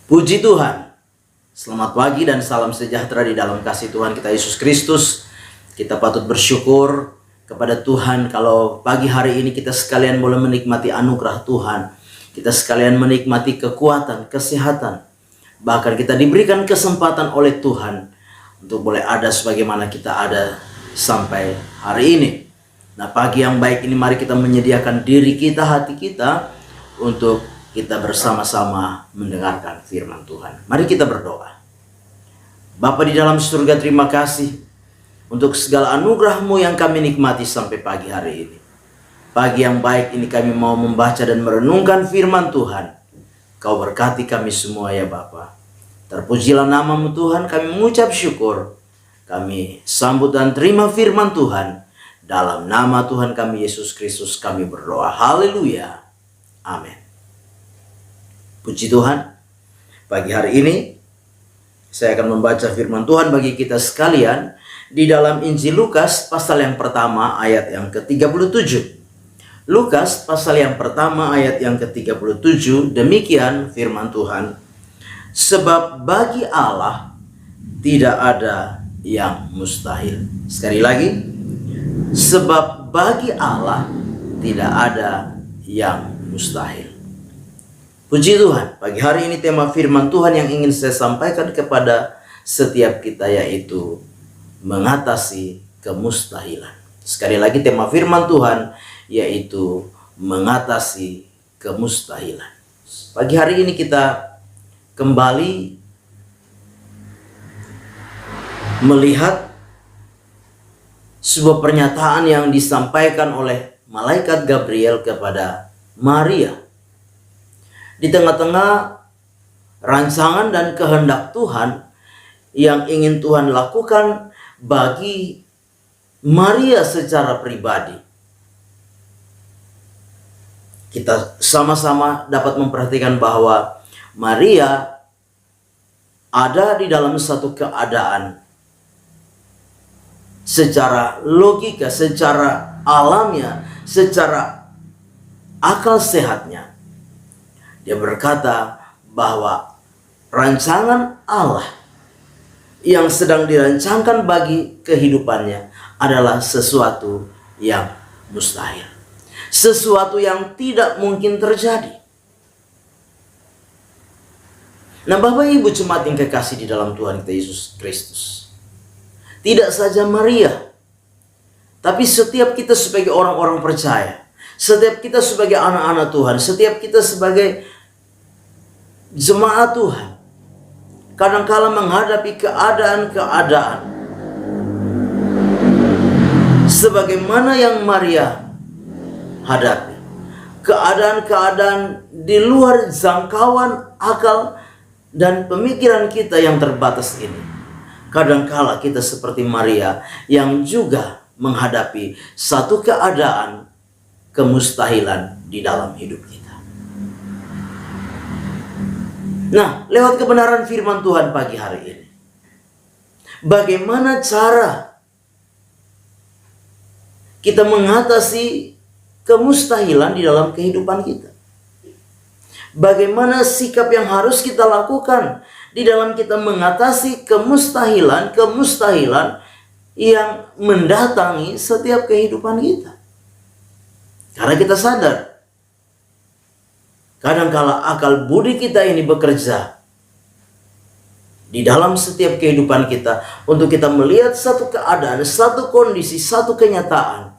Puji Tuhan. Selamat pagi dan salam sejahtera di dalam kasih Tuhan kita Yesus Kristus. Kita patut bersyukur kepada Tuhan kalau pagi hari ini kita sekalian boleh menikmati anugerah Tuhan. Kita sekalian menikmati kekuatan, kesehatan. Bahkan kita diberikan kesempatan oleh Tuhan untuk boleh ada sebagaimana kita ada sampai hari ini. Nah, pagi yang baik ini mari kita menyediakan diri kita, hati kita untuk kita bersama-sama mendengarkan firman Tuhan. Mari kita berdoa. Bapa di dalam surga, terima kasih untuk segala anugerah-Mu yang kami nikmati sampai pagi hari ini. Pagi yang baik ini kami mau membaca dan merenungkan firman Tuhan. Kau berkati kami semua ya Bapa. Terpujilah nama-Mu Tuhan, kami mengucap syukur. Kami sambut dan terima firman Tuhan. Dalam nama Tuhan kami Yesus Kristus kami berdoa. Haleluya. Amin. Puji Tuhan, pagi hari ini saya akan membaca firman Tuhan bagi kita sekalian di dalam Injil Lukas pasal yang pertama ayat yang ke-37. Lukas pasal yang pertama ayat yang ke-37, demikian firman Tuhan. Sebab bagi Allah tidak ada yang mustahil. Sekali lagi, sebab bagi Allah tidak ada yang mustahil. Puji Tuhan, pagi hari ini tema firman Tuhan yang ingin saya sampaikan kepada setiap kita yaitu mengatasi kemustahilan. Sekali lagi tema firman Tuhan yaitu mengatasi kemustahilan. Pagi hari ini kita kembali melihat sebuah pernyataan yang disampaikan oleh malaikat Gabriel kepada Maria. Di tengah-tengah rancangan dan kehendak Tuhan yang ingin Tuhan lakukan bagi Maria secara pribadi, kita sama-sama dapat memperhatikan bahwa Maria ada di dalam satu keadaan secara logika, secara alamiah, secara akal sehatnya. Dia berkata bahwa rancangan Allah yang sedang dirancangkan bagi kehidupannya adalah sesuatu yang mustahil. Sesuatu yang tidak mungkin terjadi. Nah, Bapak Ibu jemaat yang kekasih di dalam Tuhan kita Yesus Kristus. Tidak saja Maria, tapi setiap kita sebagai orang-orang percaya, setiap kita sebagai anak-anak Tuhan, setiap kita sebagai jemaat Tuhan, kadangkala menghadapi keadaan-keadaan sebagaimana yang Maria hadapi. Keadaan-keadaan di luar jangkauan akal dan pemikiran kita yang terbatas ini. Kadangkala kita seperti Maria yang juga menghadapi satu keadaan kemustahilan di dalam hidup kita. Nah, lewat kebenaran firman Tuhan pagi hari ini, bagaimana cara kita mengatasi kemustahilan di dalam kehidupan kita? Bagaimana sikap yang harus kita lakukan di dalam kita mengatasi kemustahilan yang mendatangi setiap kehidupan kita? Karena kita sadar, kadangkala akal budi kita ini bekerja di dalam setiap kehidupan kita untuk kita melihat satu keadaan, satu kondisi, satu kenyataan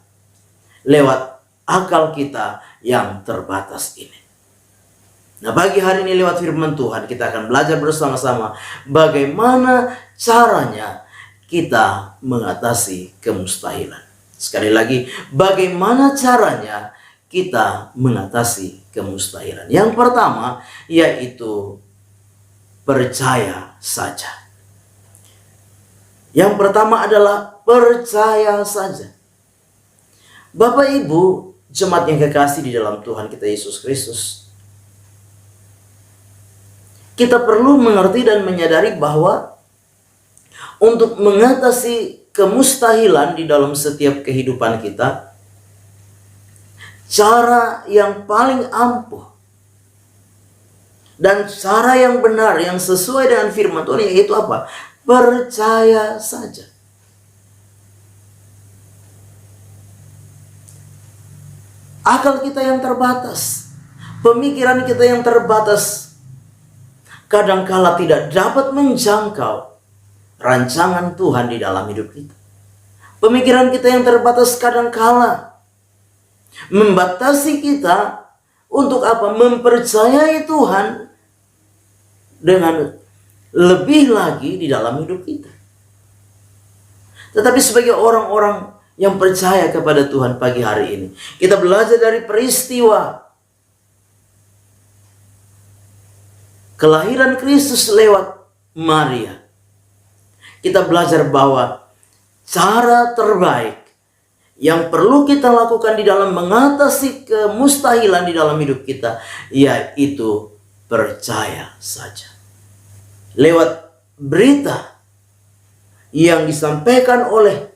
lewat akal kita yang terbatas ini. Nah, pagi hari ini lewat firman Tuhan kita akan belajar bersama-sama bagaimana caranya kita mengatasi kemustahilan. Sekali lagi, bagaimana caranya kita mengatasi kemustahilan. Yang pertama yaitu percaya saja. Yang pertama adalah percaya saja. Bapak Ibu jemaat yang kekasih di dalam Tuhan kita Yesus Kristus, kita perlu mengerti dan menyadari bahwa untuk mengatasi kemustahilan di dalam setiap kehidupan kita, cara yang paling ampuh, Dan cara yang benar, yang sesuai dengan firman Tuhan, yaitu apa? Percaya saja. Akal kita yang terbatas, pemikiran kita yang terbatas, kadangkala tidak dapat menjangkau rancangan Tuhan di dalam hidup kita. Pemikiran kita yang terbatas kadangkala membatasi kita untuk apa? Mempercayai Tuhan dengan lebih lagi di dalam hidup kita. Tetapi sebagai orang-orang yang percaya kepada Tuhan pagi hari ini, kita belajar dari peristiwa kelahiran Kristus lewat Maria. Kita belajar bahwa cara terbaik yang perlu kita lakukan di dalam mengatasi kemustahilan di dalam hidup kita, yaitu percaya saja. Lewat berita yang disampaikan oleh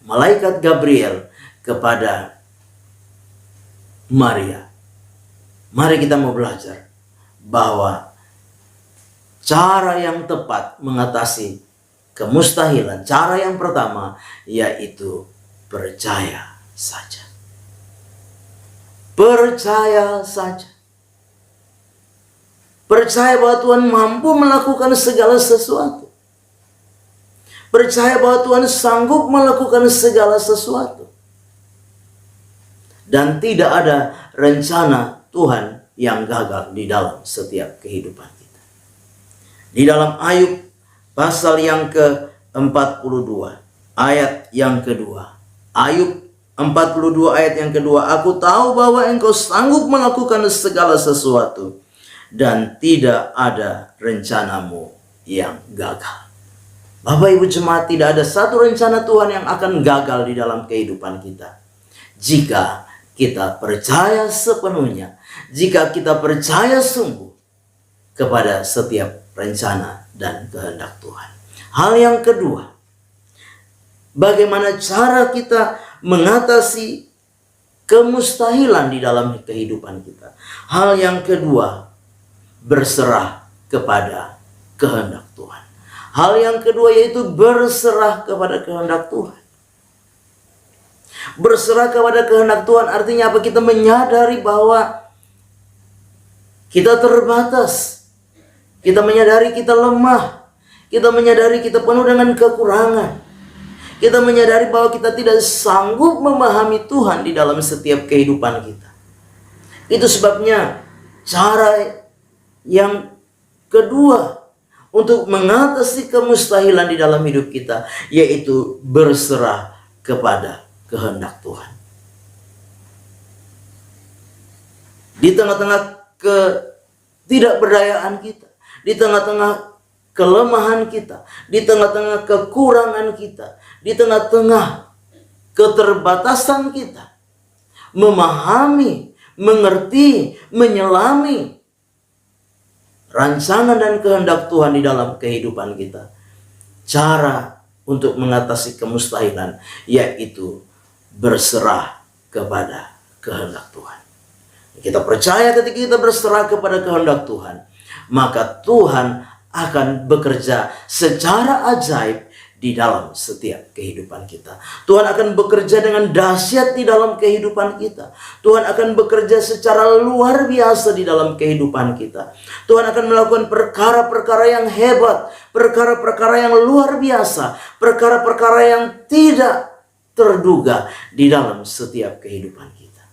malaikat Gabriel kepada Maria, mari kita mau belajar bahwa cara yang tepat mengatasi kemustahilan, cara yang pertama yaitu percaya saja. Percaya saja. Percaya bahwa Tuhan mampu melakukan segala sesuatu. Percaya bahwa Tuhan sanggup melakukan segala sesuatu. Dan tidak ada rencana Tuhan yang gagal di dalam setiap kehidupan kita. Di dalam Ayub pasal yang ke-42, ayat yang kedua. Ayub 42 ayat yang kedua. Aku tahu bahwa Engkau sanggup melakukan segala sesuatu, dan tidak ada rencanamu yang gagal. Bapak Ibu jemaat, tidak ada satu rencana Tuhan yang akan gagal di dalam kehidupan kita. Jika kita percaya sepenuhnya, jika kita percaya sungguh kepada setiap rencana dan kehendak Tuhan. Hal yang kedua, bagaimana cara kita mengatasi kemustahilan di dalam kehidupan kita. Hal yang kedua, berserah kepada kehendak Tuhan. Hal yang kedua yaitu berserah kepada kehendak Tuhan. Berserah kepada kehendak Tuhan artinya apa? Kita menyadari bahwa kita terbatas. Kita menyadari kita lemah. Kita menyadari kita penuh dengan kekurangan. Kita menyadari bahwa kita tidak sanggup memahami Tuhan di dalam setiap kehidupan kita. Itu sebabnya cara yang kedua untuk mengatasi kemustahilan di dalam hidup kita, yaitu berserah kepada kehendak Tuhan. Di tengah-tengah ketidakberdayaan kita, di tengah-tengah kelemahan kita, di tengah-tengah kekurangan kita, di tengah-tengah keterbatasan kita, memahami, mengerti, menyelami rancangan dan kehendak Tuhan di dalam kehidupan kita. Cara untuk mengatasi kemustahilan yaitu berserah kepada kehendak Tuhan. Kita percaya ketika kita berserah kepada kehendak Tuhan, maka Tuhan akan bekerja secara ajaib di dalam setiap kehidupan kita. Tuhan akan bekerja dengan dahsyat di dalam kehidupan kita. Tuhan akan bekerja secara luar biasa di dalam kehidupan kita. Tuhan akan melakukan perkara-perkara yang hebat, perkara-perkara yang luar biasa, perkara-perkara yang tidak terduga di dalam setiap kehidupan kita.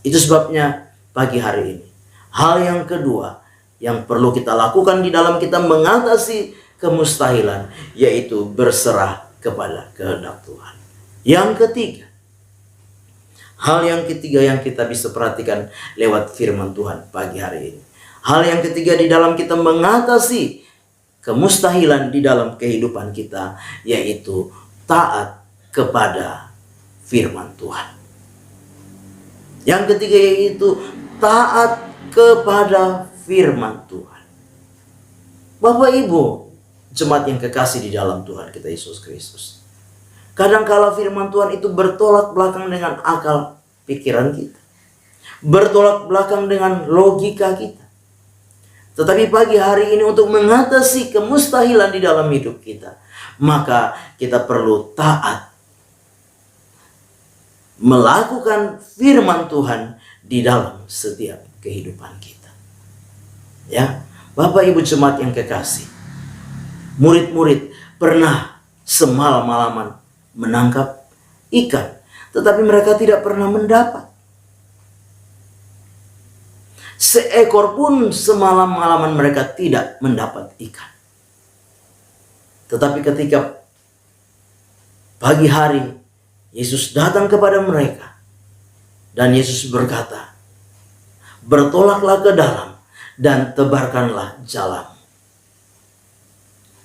Itu sebabnya pagi hari ini, hal yang kedua yang perlu kita lakukan di dalam kita mengatasi kemustahilan, yaitu berserah kepada kehendak Tuhan. Yang ketiga, hal yang ketiga yang kita bisa perhatikan lewat firman Tuhan pagi hari ini. Hal yang ketiga di dalam kita mengatasi kemustahilan di dalam kehidupan kita, yaitu taat kepada firman Tuhan. Yang ketiga yaitu taat kepada firman Tuhan. Bapak Ibu jemaat yang kekasih di dalam Tuhan kita Yesus Kristus, kadangkala firman Tuhan itu bertolak belakang dengan akal pikiran kita, bertolak belakang dengan logika kita. Tetapi pagi hari ini untuk mengatasi kemustahilan di dalam hidup kita, maka kita perlu taat melakukan firman Tuhan di dalam setiap kehidupan kita. Ya, Bapak Ibu jemaat yang kekasih, murid-murid pernah semalam-malaman menangkap ikan, tetapi mereka tidak pernah mendapat. Seekor pun semalam-malaman mereka tidak mendapat ikan. Tetapi ketika pagi hari Yesus datang kepada mereka dan Yesus berkata, "Bertolaklah ke dalam dan tebarkanlah jalan."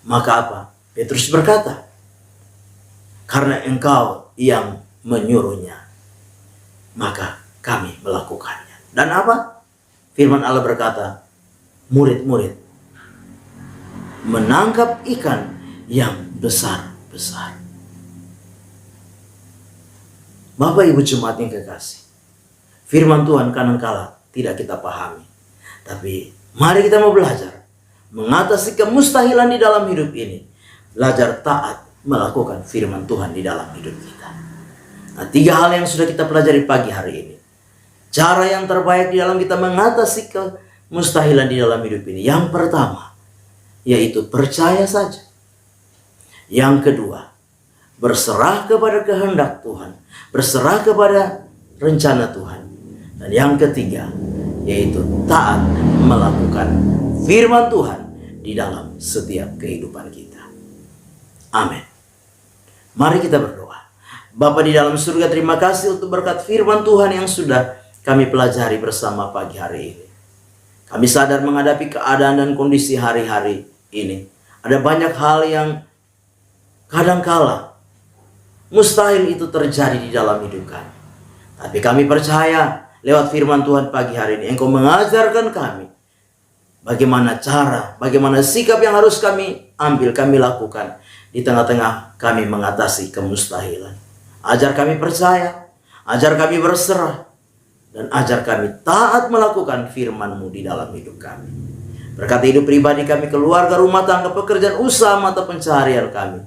Maka apa? Petrus berkata, "Karena Engkau yang menyuruhnya, maka kami melakukannya." Dan apa? Firman Allah berkata, murid-murid menangkap ikan yang besar-besar. Bapak Ibu jemaat yang kekasih, firman Tuhan kadangkala tidak kita pahami. Tapi mari kita mau belajar mengatasi kemustahilan di dalam hidup ini. Belajar taat melakukan firman Tuhan di dalam hidup kita. Nah, 3 hal yang sudah kita pelajari pagi hari ini. Cara yang terbaik di dalam kita mengatasi kemustahilan di dalam hidup ini. Yang pertama, yaitu percaya saja. Yang kedua, berserah kepada kehendak Tuhan. Berserah kepada rencana Tuhan. Dan yang ketiga, yaitu taat melakukan firman Tuhan di dalam setiap kehidupan kita. Amin. Mari kita berdoa. Bapa di dalam surga, terima kasih untuk berkat firman Tuhan yang sudah kami pelajari bersama pagi hari ini. Kami sadar menghadapi keadaan dan kondisi hari-hari ini. Ada banyak hal yang kadangkala mustahil itu terjadi di dalam hidup kami. Tapi kami percaya lewat firman Tuhan pagi hari ini, Engkau mengajarkan kami bagaimana cara, bagaimana sikap yang harus kami ambil, kami lakukan di tengah-tengah kami mengatasi kemustahilan. Ajar kami percaya, ajar kami berserah, dan ajar kami taat melakukan firman-Mu di dalam hidup kami. Berkati hidup pribadi kami, keluarga, rumah tangga, pekerjaan, usaha, mata pencaharian kami.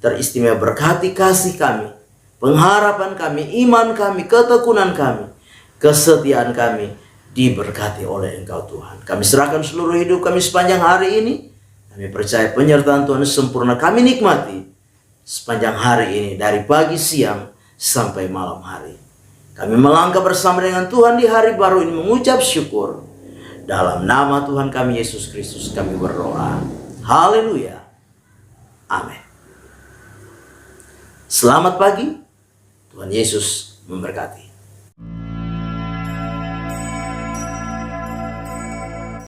Teristimewa berkati kasih kami, pengharapan kami, iman kami, ketekunan kami, kesetiaan kami diberkati oleh Engkau Tuhan. Kami serahkan seluruh hidup kami sepanjang hari ini. Kami percaya penyertaan Tuhan sempurna kami nikmati sepanjang hari ini, dari pagi, siang, sampai malam hari. Kami melangkah bersama dengan Tuhan di hari baru ini mengucap syukur. Dalam nama Tuhan kami Yesus Kristus kami berdoa. Haleluya. Amin. Selamat pagi. Tuhan Yesus memberkati.